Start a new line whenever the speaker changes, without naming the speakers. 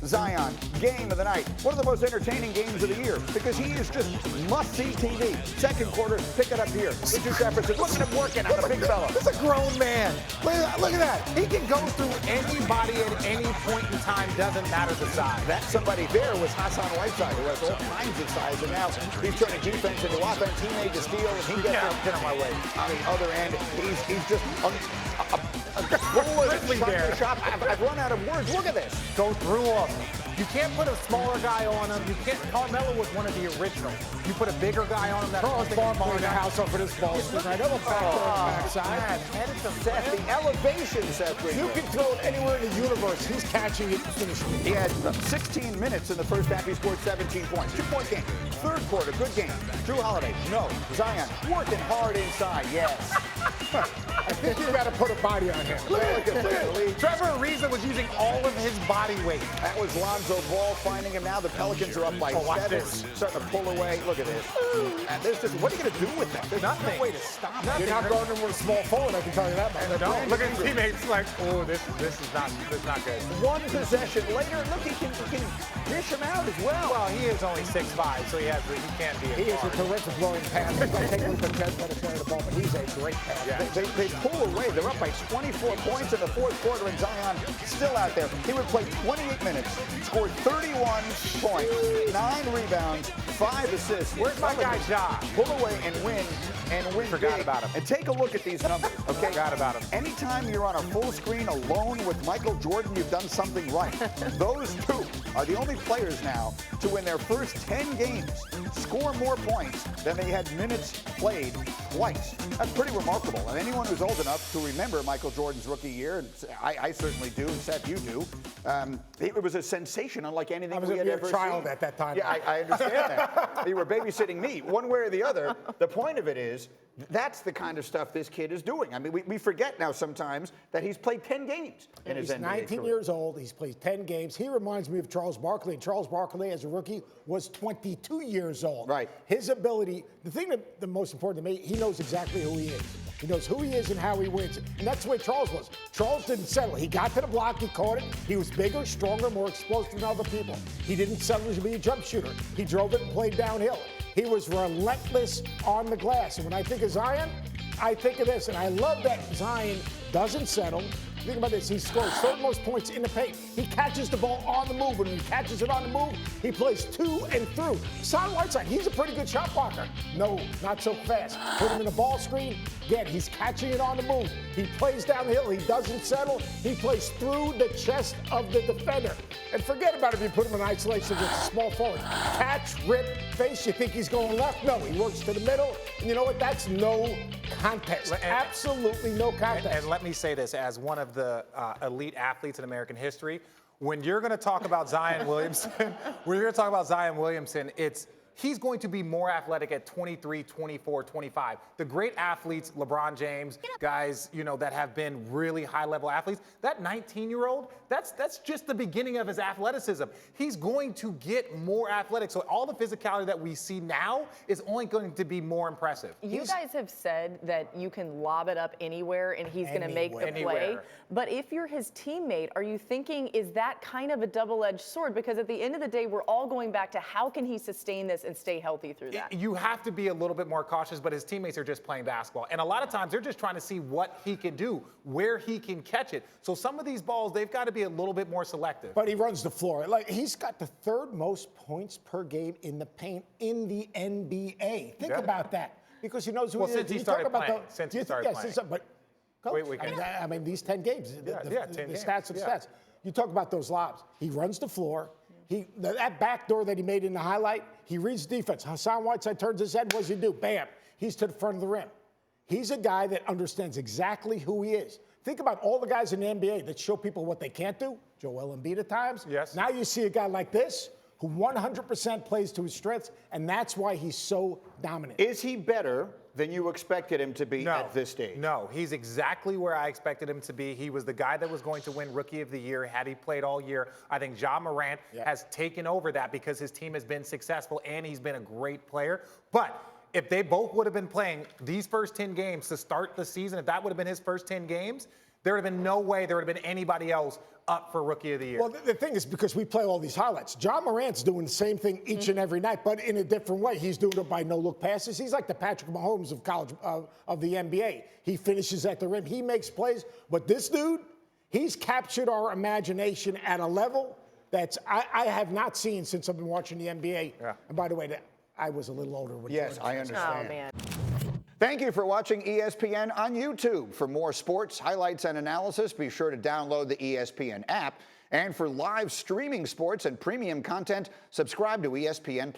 Zion, game of the night. One of the most entertaining games of the year because he is just must-see TV. Second quarter, pick it up here. Into Jefferson. Look at him working on a big fella.
This is a grown man. Look at that. He can go through anybody at any point in time. Doesn't matter the size.
That somebody there was Hassan Whiteside, who has all kinds of size, and now he's turning defense into offense. He made the steal, and he gets
get on my way.
On the other end, he's just
Grizzly bear.
I've run out of words. Look at this.
Go through them. You can't put a smaller guy on him. You can't. Carmelo was one of the originals. You put a bigger guy on him.
Carl's farming the house over this ball. I know a backside.
Headed to Seth. The elevation, Seth Greenberg.
You can throw it anywhere in the universe. He's catching it and finishing it.
He had 16 minutes in the first half. He scored 17 points. 2-point game. Third quarter, good game. Drew Holiday, no. Zion, working hard inside, yes.
I think you got to put a body on him.
Look at the
Trevor Ariza was using all of his body weight.
That was Lonzo Ball finding him. Now the Pelicans are up by 7, starting to pull away. Look at this. And there's just, what are you going to do with that? There's
Nothing.
no way to stop it.
You're not going in with a small forward, I can tell you that much.
Don't look at his teammates like, oh, this is not good.
One possession later, look, he can dish him out as well.
Well, he is only 6'5", so he can't be.
He is a terrific blowing passer. He's going to take a look at Ted better carry the ball, but he's a great passer.
Yeah. They pull away. They're up by 24 points in the fourth quarter, and Zion still out there. He would play 28 minutes, scored 31 points, 9 rebounds, 5 assists.
Where's my guy, Ja?
Pull away and win
Forgot
big.
about him.
And take a look at these numbers, okay?
Forgot about him.
Anytime you're on a full screen alone with Michael Jordan, you've done something right. Those two are the only players now to, in their first 10 games, score more points than they had minutes played twice. That's pretty remarkable. And anyone who's old enough to remember Michael Jordan's rookie year, and I certainly do, and Seth, you do, it was a sensation unlike anything we had ever seen.
I was a child at that time.
Yeah, I understand that. You were babysitting me. One way or the other, the point of it is, that's the kind of stuff this kid is doing. I mean, we forget now sometimes that he's played 10 games in his NBA career.
He's 19 years old. He's played 10 games. He reminds me of Charles Barkley. And Charles Barkley, as a rookie, was 22 years old.
Right.
His ability, the thing that the most important to me, he knows exactly who he is. He knows who he is and how he wins. And that's the way Charles was. Charles didn't settle. He got to the block. He caught it. He was bigger, stronger, more explosive than other people. He didn't settle to be a jump shooter. He drove it and played downhill. He was relentless on the glass. And when I think of Zion, I think of this. And I love that Zion doesn't settle. Think about this. He scores third most points in the paint. He catches the ball on the move. When he catches it on the move, he plays to and through. Hassan Whiteside, he's a pretty good shot blocker. No, not so fast. Put him in a ball screen. Again, he's catching it on the move. He plays downhill. He doesn't settle. He plays through the chest of the defender. And forget about if you put him in isolation with a small forward. Catch, rip, face. You think he's going left? No, he works to the middle. And you know what? That's no contest. Absolutely no contest.
And let me say this, as one of the elite athletes in American history, when you're going to talk about Zion Williamson, he's going to be more athletic at 23, 24, 25. The great athletes, LeBron James, guys, that have been really high-level athletes, that 19-year-old, that's just the beginning of his athleticism. He's going to get more athletic. So all the physicality that we see now is only going to be more impressive.
You guys have said that you can lob it up anywhere and he's going to make the play. But if you're his teammate, are you thinking, is that kind of a double-edged sword? Because at the end of the day, we're all going back to how can he sustain this and stay healthy through that?
You have to be a little bit more cautious, but his teammates are just playing basketball. And a lot of times they're just trying to see what he can do, where he can catch it. So some of these balls, they've got to be a little bit more selective.
But he runs the floor. Like, he's got the third most points per game in the paint in the NBA. Think about that. Because he knows who he is.
Since he started playing.
But Coach, I mean, these 10 games, the stats are the stats. You talk about those lobs. He runs the floor. That back door that he made in the highlight, he reads defense. Hassan Whiteside turns his head. What does he do? Bam. He's to the front of the rim. He's a guy that understands exactly who he is. Think about all the guys in the NBA that show people what they can't do. Joel Embiid at times.
Yes.
Now you see a guy like this who 100% plays to his strengths, and that's why he's so dominant.
Is he better than you expected him to be at this stage?
No, he's exactly where I expected him to be. He was the guy that was going to win Rookie of the Year had he played all year. I think Ja Morant has taken over that because his team has been successful and he's been a great player. But if they both would have been playing these first 10 games to start the season, if that would have been his first 10 games, there would have been no way there would have been anybody else up for Rookie of the Year.
Well, the thing is, because we play all these highlights, John Morant's doing the same thing each and every night, but in a different way. He's doing it by no-look passes. He's like the Patrick Mahomes of college, of the NBA. He finishes at the rim. He makes plays. But this dude, he's captured our imagination at a level that's I have not seen since I've been watching the NBA.
Yeah.
And by the way, I was a little older. With
Yes,
Jordan.
I understand.
Oh, man.
Thank you for watching ESPN on YouTube. For more sports, highlights, and analysis, be sure to download the ESPN app. And for live streaming sports and premium content, subscribe to ESPN+.